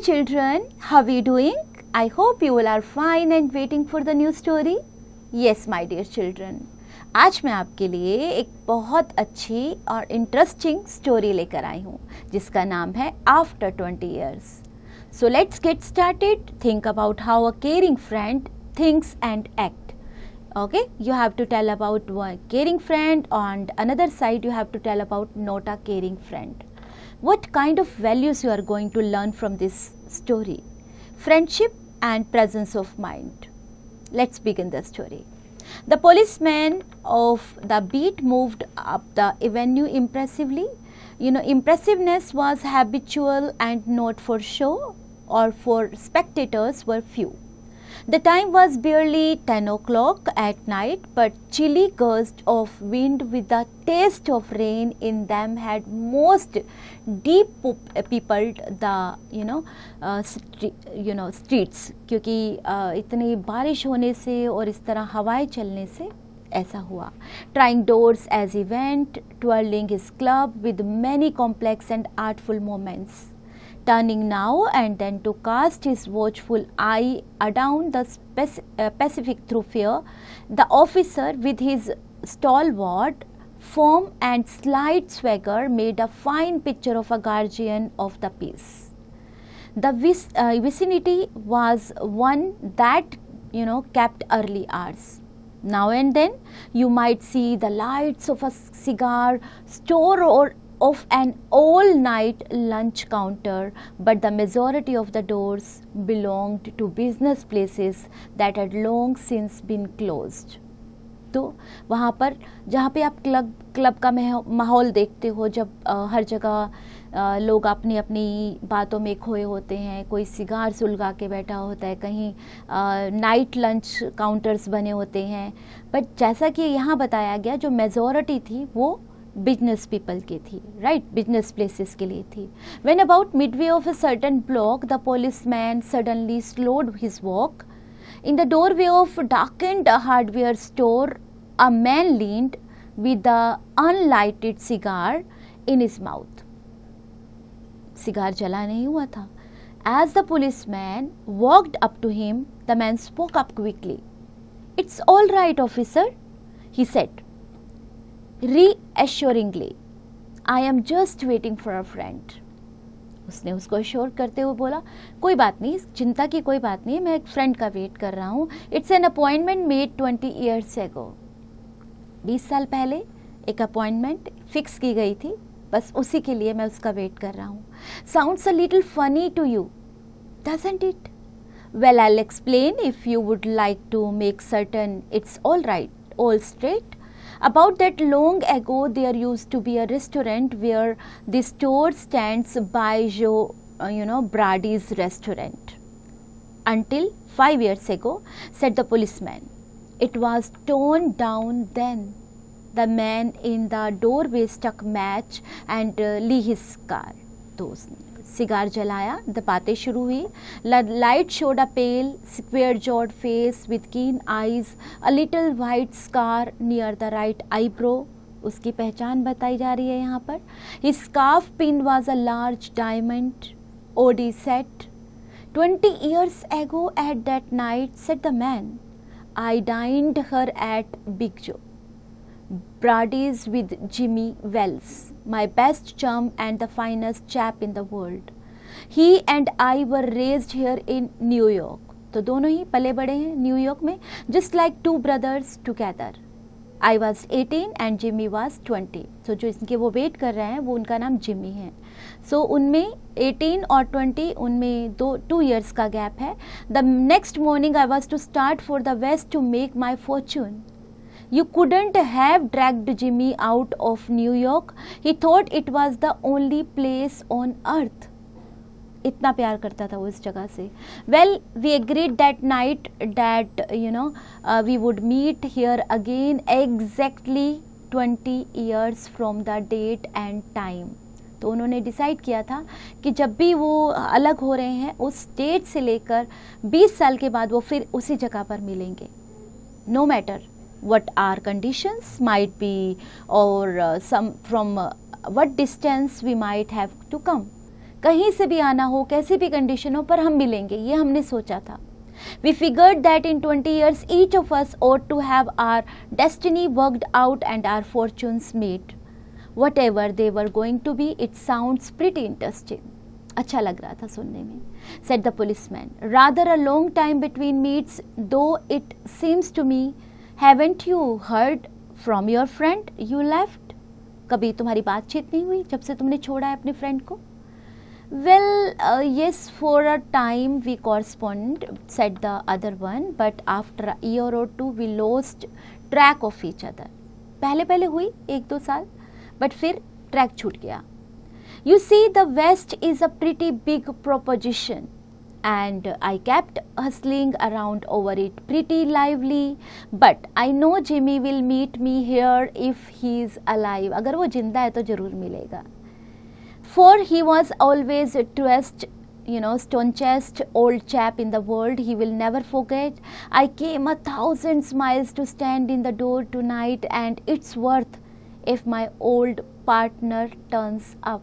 children, how are you doing? I hope you all are fine and waiting for the new story. Yes my dear children, आज मैं आपके लिए एक बहुत अच्छी और इंटरेस्टिंग स्टोरी लेकर आई हूँ जिसका नाम है after 20 years. So let's get started. Think about how a caring friend thinks and act. Okay, you have to tell about one caring friend, and another side you have to tell about not a caring friend. What kind of values you are going to learn from this story? Friendship and presence of mind. Let's begin the story. The policeman of the beat moved up the avenue impressively. Impressiveness was habitual and not for show or for spectators were few. The time was barely 10 o'clock at night, but chilly gusts of wind with the taste of rain in them had most deep peopled the streets. क्योंकि इतनी बारिश होने से और इस तरह हवाएं चलने से ऐसा हुआ. Trying doors as he went, twirling his club with many complex and artful movements. Turning now and then to cast his watchful eye adown the Pacific thoroughfare, the officer with his stalwart form and slight swagger made a fine picture of a guardian of the peace. The vicinity was one that kept early hours. Now and then you might see the lights of a cigar store or of an all-night lunch counter, but the majority of the doors belonged to business places that had long since been closed. तो वहाँ पर जहाँ पे आप club का माहौल देखते हो, जब हर जगह लोग अपनी अपनी बातों में खोए होते हैं, कोई सिगार सुलगा के बैठा होता है, कहीं नाइट लंच काउंटर्स बने होते हैं. बट जैसा कि यहाँ बताया गया, जो मेजॉरिटी थी वो बिजनेस पीपल की थी, राइट, बिजनेस प्लेसेस के लिए थी. When about midway of a certain block, the policeman suddenly slowed his walk. In the doorway of a darkened hardware store, a man leaned with the unlighted cigar in his mouth. Cigar जला नहीं हुआ था. As the policeman walked up to him, the man spoke up quickly. "It's all right, officer," he said reassuringly. "I am just waiting for a friend." उसने उसको assure करते हुए बोला, कोई बात नहीं, चिंता की कोई बात नहीं, मैं एक फ्रेंड का वेट कर रहा हूँ. It's an appointment made 20 years ago. 20 साल पहले एक अपॉइंटमेंट फिक्स की गई थी, बस उसी के लिए मैं उसका वेट कर रहा हूँ. Sounds a little funny to you, doesn't it? Well, I'll explain if you would like to make certain it's all right, all straight. About that long ago, there used to be a restaurant where the store stands by Joe, Brady's restaurant. Until 5 years ago, said the policeman. It was torn down then. The man in the doorway struck match and lit his car. तो उसने cigar जलाया, बातें शुरू हुई. Light showed a pale, square-jawed face with keen eyes, a little white scar near the right eyebrow. उसकी पहचान बताई जा रही है यहाँ पर. His scarf pin was a large diamond. Odie said, 20 years ago at that night, said the man, I dined her at Big Joe, Brady's with Jimmy Wells, my best chum and the finest chap in the world. He and I were raised here in New York. तो दोनों ही पले बड़े हैं New York में. Just like two brothers together. I was 18 and Jimmy was 20. So जो इनके वो wait कर रहे हैं वो उनका नाम जिमी है. So उनमें 18 और 20, उनमें 2 years का गैप है. The next morning I was to start for the west to make my fortune. You couldn't have dragged Jimmy out of New York. He thought it was the only place on earth. इतना प्यार करता था वो इस जगह से. Well, we agreed that night that we would meet here again exactly 20 years from the date and time. तो उन्होंने डिसाइड किया था कि जब भी वो अलग हो रहे हैं उस डेट से लेकर 20 साल के बाद वो फिर उसी जगह पर मिलेंगे. No matter what our conditions might be or some from what distance we might have to come. कहीं से भी आना हो, कैसी भी कंडीशन हो, पर हम मिलेंगे, ये हमने सोचा था. We figured that in 20 years each of us ought to have our destiny worked out and our fortunes made. Whatever they were going to be, it sounds pretty interesting. अच्छा लग रहा था सुनने में, said the policeman. Rather a long time between meets, though it seems to me. Haven't you heard from your friend you left? कभी तुम्हारी बातचीत नहीं हुई जब से तुमने छोड़ा है अपने फ्रेंड को? Well, yes, for a time we corresponded, said the other one, but after a year or two we lost track of each other. पहले पहले हुई 1-2 साल, but फिर ट्रैक छूट गया. You see, the West is a pretty big proposition, and I kept hustling around over it pretty lively, but I know Jimmy will meet me here if he is alive. अगर वो जिंदा है तो जरूर मिलेगा. For he was always a truest, staunchest old chap in the world. He will never forget. I came 1,000 miles to stand in the door tonight, and it's worth if my old partner turns up.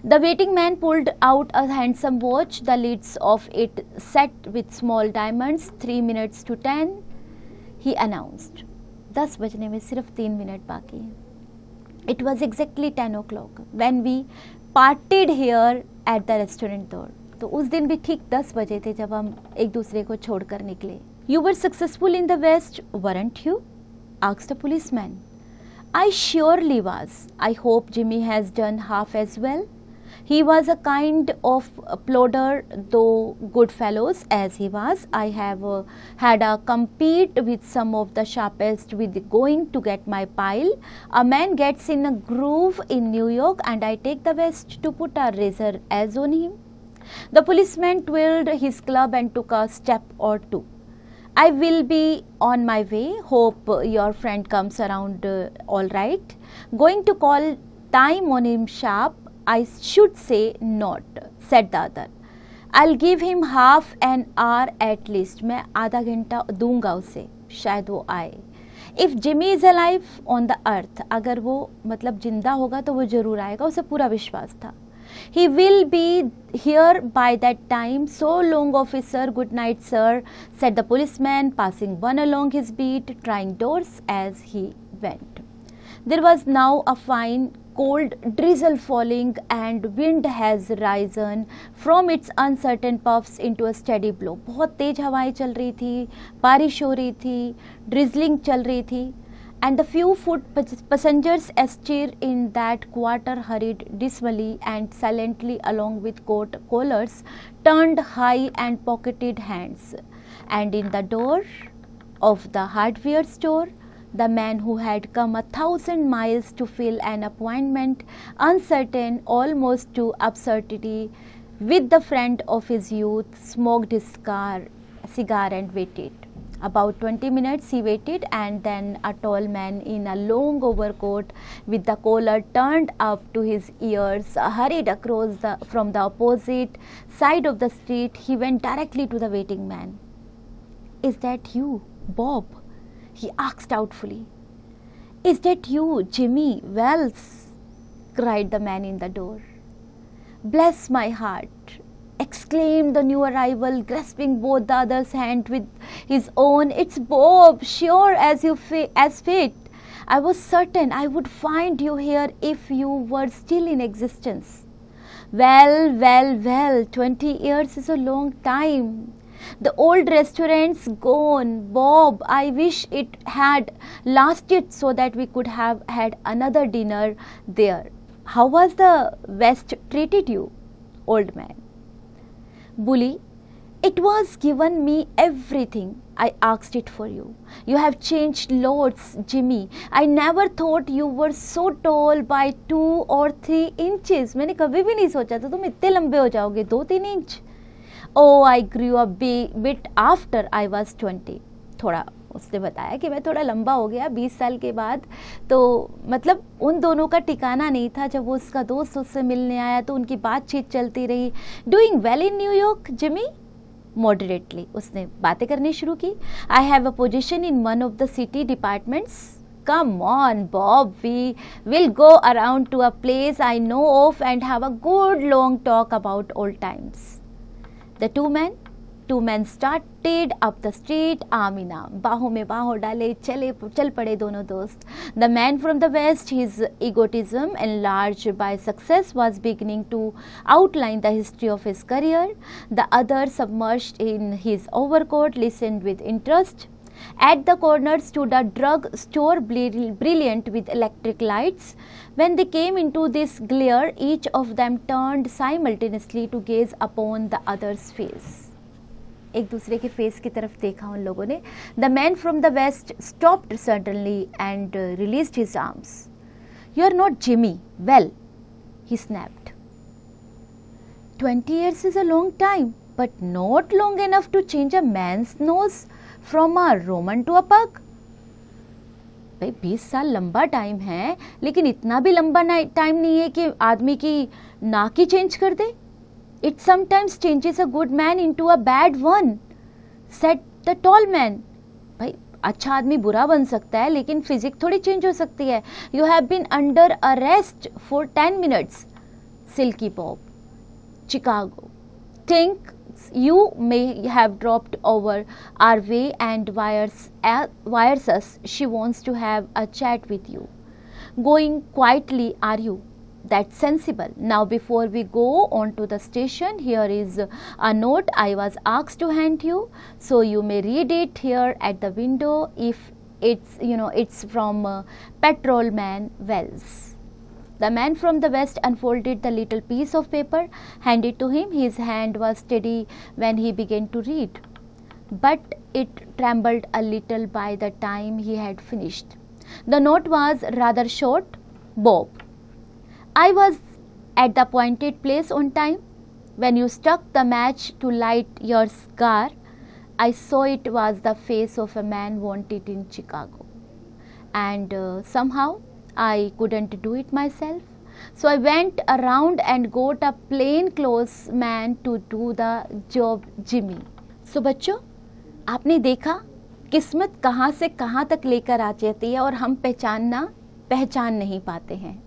The waiting man pulled out a handsome watch, the lids of it set with small diamonds. 3 minutes to 10, he announced. 10 बजने में सिर्फ 3 minute बाकी हैं. It was exactly 10 o'clock when we parted here at the restaurant door. तो उस दिन भी ठीक 10 बजे थे जब हम एक दूसरे को छोड़कर निकले. You were successful in the West, weren't you? asked a policeman. I surely was. I hope Jimmy has done half as well. He was a kind of plodder, though good fellows as he was. I have had a compete with some of the sharpest with going to get my pile. A man gets in a groove in New York, and I take the West to put a razor edge on him. The policeman twirled his club and took a step or two. I will be on my way. Hope your friend comes around all right. Going to call time on him sharp. I should say not, said the other. I'll give him half an hour at least. मैं आधा घंटा दूंगा उसे, शायद वो आए. If Jimmy is alive on the earth, अगर वो मतलब जिंदा होगा तो वो जरूर आएगा, उसे पूरा विश्वास था. He will be here by that time. So long, officer. Good night, sir, said the policeman, passing one along his beat, trying doors as he went. There was now a fine cold drizzle falling, and wind has risen from its uncertain puffs into a steady blow. बहुत तेज हवाएं चल रही थी, बारिश हो रही थी, drizzling चल रही थी, and the few foot passengers astir in that quarter hurried dismally and silently along with coat collars turned high and pocketed hands. And in the door of the hardware store, the man who had come 1,000 miles to fill an appointment, uncertain almost to absurdity, with the friend of his youth, smoked his cigar and waited. About 20 minutes he waited, and then a tall man in a long overcoat with the collar turned up to his ears hurried across from the opposite side of the street. He went directly to the waiting man. Is that you, Bob? He asked doubtfully. Is that you, Jimmy Wells? cried the man in the door. Bless my heart, exclaimed the new arrival, grasping both the other's hand with his own. It's Bob, sure as fate. I was certain I would find you here if you were still in existence. Well, 20 years is a long time. The old restaurant's gone. Bob, I wish it had lasted so that we could have had another dinner there. How was the West treated you, old man? Bully, it was given me everything. I asked it for you. You have changed lots, Jimmy. I never thought you were so tall by 2 or 3 inches. मैंने कभी भी नहीं सोचा था तुम इतने लंबे हो जाओगे 2-3 inch. Oh, I grew a bit after I was 20. थोड़ा उसने बताया कि मैं थोड़ा लंबा हो गया 20 साल के बाद. तो मतलब उन दोनों का ठिकाना नहीं था. जब वो उसका दोस्त उससे मिलने आया तो उनकी बातचीत चलती रही. Doing well in New York, Jimmy? Moderately. उसने बातें करनी शुरू की. I have a position in one of the city departments. Come on, Bob, we will go around to a place I know of and have a good long talk about old times. The two men started up the street, arm in arm. बाहों में बाहों डाले चल पड़े दोनों दोस्त. The man from the west, his egotism enlarged by success, was beginning to outline the history of his career. The other, submerged in his overcoat, listened with interest. At the corner stood a drug store brilliant with electric lights. When they came into this glare, each of them turned simultaneously to gaze upon the other's face. एक दूसरे के face की तरफ देखा उन लोगों ने. The man from the west stopped suddenly and released his arms. You are not Jimmy. Well, he snapped. 20 years is a long time, but not long enough to change a man's nose from a Roman to a pug. भाई 20 साल लंबा time है, लेकिन इतना भी लंबा time नहीं है कि आदमी की नाक ही चेंज कर दे. It sometimes changes a good man into a bad one, said the tall man. भाई अच्छा आदमी बुरा बन सकता है, लेकिन फिजिक थोड़ी चेंज हो सकती है. You have been under arrest for 10 minutes, Silky Bob. Chicago. Think you may have dropped over our way and wires us. She wants to have a chat with you. Going quietly, are you? That's sensible. Now before we go on to the station, here is a note I was asked to hand you, so you may read it here at the window. If it's from Patrolman Wells. The man from the west unfolded the little piece of paper, handed to him. His hand was steady when he began to read, but it trembled a little by the time he had finished. The note was rather short. Bob, I was at the appointed place on time. When you struck the match to light your cigar, I saw it was the face of a man wanted in Chicago. And somehow I couldn't do it myself. So I went around and got a plain clothes man to do the job, Jimmy. So बच्चों, आपने देखा किस्मत कहाँ से कहाँ तक लेकर आ जाती है और हम पहचान नहीं पाते हैं.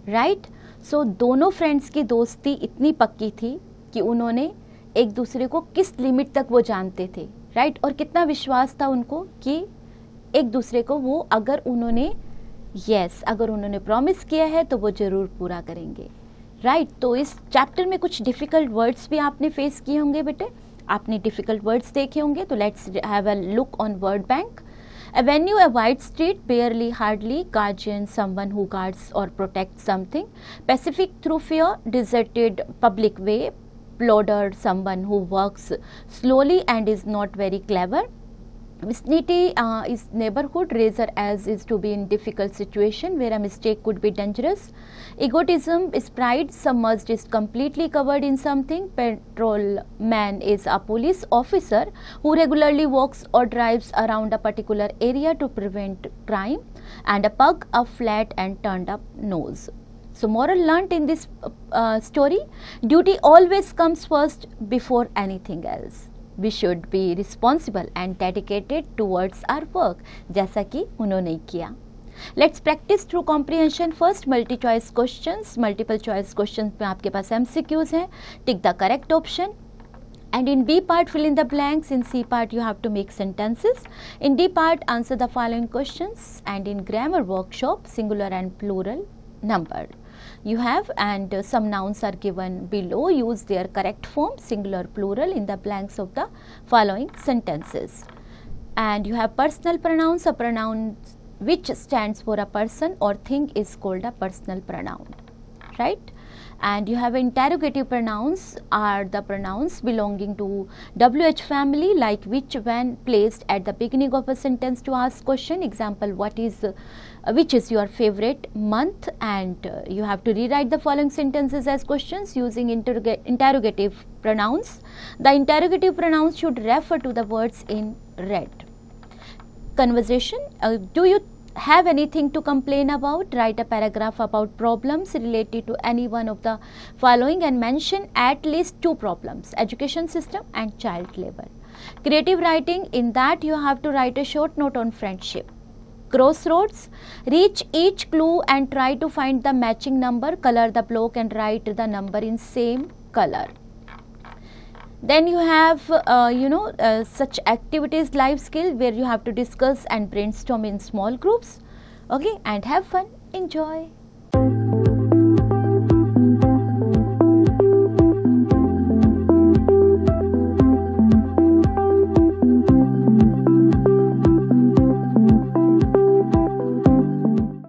राइट. सो दोनों फ्रेंड्स की दोस्ती इतनी पक्की थी कि उन्होंने एक दूसरे को किस लिमिट तक वो जानते थे. राइट. और कितना विश्वास था उनको कि एक दूसरे को वो अगर उन्होंने प्रॉमिस किया है तो वो ज़रूर पूरा करेंगे. राइट. तो इस चैप्टर में कुछ डिफ़िकल्ट वर्ड्स भी आपने फेस किए होंगे बेटे. आपने डिफ़िकल्ट वर्ड्स देखे होंगे. तो let's have a look on word bank. Avenue, a wide street, barely, hardly, guardian, someone who guards or protects something. Pacific thoroughfare, deserted public way. Plodder, someone who works slowly and is not very clever. Vicinity is neighborhood. Razor as is to be in difficult situation where a mistake could be dangerous. Egotism is pride submerged, is completely covered in something. Patrolman is a police officer who regularly walks or drives around a particular area to prevent crime. And a pug, a flat and turned up nose. So moral learnt in this story, duty always comes first before anything else. We should be responsible and dedicated towards our work, जैसा कि उन्होंने किया. Let's practice through comprehension. First, multi choice questions. Multiple choice questions में आपके पास MCQs हैं. Tick the correct option. And in B part, fill in the blanks. In C part, you have to make sentences. In D part, answer the following questions. And in grammar workshop, singular and plural number. You have and some nouns are given below. Use their correct form, singular, plural, in the blanks of the following sentences. And you have personal pronouns. A pronoun which stands for a person or thing is called a personal pronoun, right? And you have interrogative pronouns are the pronouns belonging to WH family, like which when placed at the beginning of a sentence to ask question. Example, which is your favorite month? And you have to rewrite the following sentences as questions using interrogative pronouns. The interrogative pronouns should refer to the words in red. Conversation, do you have anything to complain about? Write a paragraph about problems related to any one of the following and mention at least 2 problems: education system and child labor. Creative writing, in that you have to write a short note on friendship. crossroads. Reach each clue and try to find the matching number. Color the block and write the number in same color. Then you have such activities, life skill, where you have to discuss and brainstorm in small groups. Okay, and have fun. Enjoy.